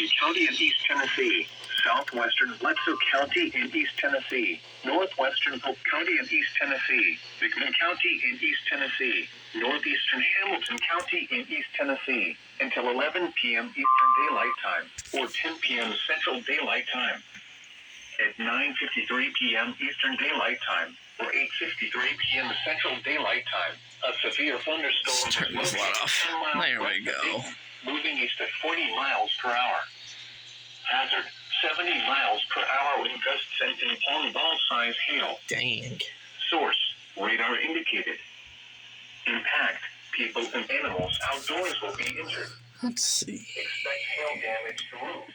Sequatchie County in East Tennessee, southwestern Bledsoe County in East Tennessee, northwestern Polk County in East Tennessee, Hickman County in East Tennessee, northeastern Hamilton County in East Tennessee, until 11 p.m. Eastern Daylight Time, or 10 p.m. Central Daylight Time. At 9:53 p.m. Eastern Daylight Time, or 8:53 p.m. Central Daylight Time, a severe thunderstorm was located 10 miles There we west of go. Dayton, moving east at 40 miles per hour. Hazard, 70 miles per hour wind gusts sending pong ball-sized hail. Dang. Source, radar indicated. Impact, people and animals outdoors will be injured. Let's see. Expect hail damage to roofs,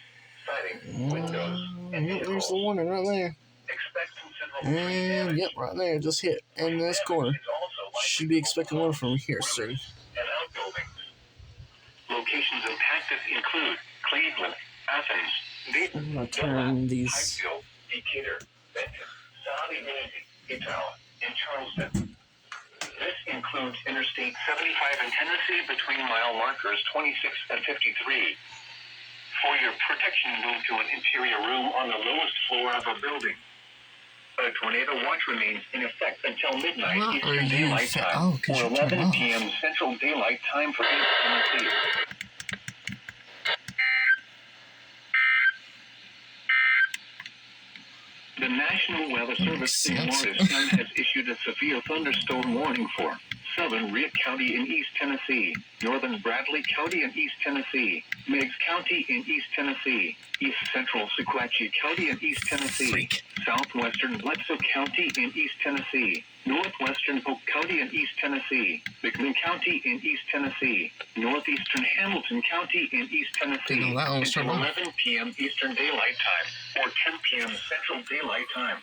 siding, windows, and Yep, there's vehicles. the warning right there. Expect considerable tree And damage. yep, right there, just hit in this corner. Should be expecting one from here soon. And outbuildings. Locations impacted include Cleveland, Athens, Dayton, I'm gonna turn these. Highfield, Decatur, Benton, Saudi Navy, Ithaca, and Charleston. This includes Interstate 75 in Tennessee between mile markers 26 and 53. For your protection, move to an interior room on the lowest floor of a building. A tornado watch remains in effect until midnight What are Eastern you Daylight fa- Time, oh, 'cause or you turned 11 off. p.m. Central Daylight Time for East Tennessee. The National Weather Service in sense. Morristown has issued a severe thunderstorm warning for southern Rick County in East Tennessee, northern Bradley County in East Tennessee, Meigs County in East Tennessee, east central Sequatchie County in East Tennessee, Freak. southwestern Bledsoe County in East Tennessee, northwestern Polk County in East Tennessee, Hickman County in East Tennessee, northeastern Hamilton County in East Tennessee, Didn't know that one was until turned on. 11 p.m. Eastern Daylight Time, or 10 p.m. Central Daylight Time.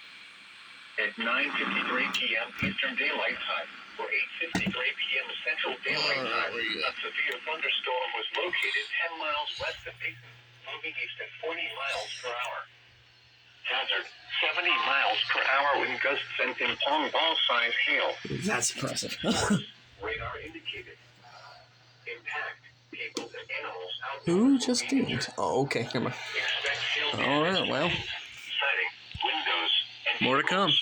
At 9:53 p.m. Eastern Daylight Time, or 8:53 p.m. Central Daylight Time, a severe thunderstorm was located 10 miles west of Dayton, moving east at 40 miles per hour. Hazard, 70 miles per hour wind gusts sent in pong ball-sized hail. That's impressive. Source, radar indicated. Impact, people and animals outdoors Who will just be did? injured. Oh, okay, never mind. Expect hail All right, damage, well, siding, windows, and more to come. vehicles.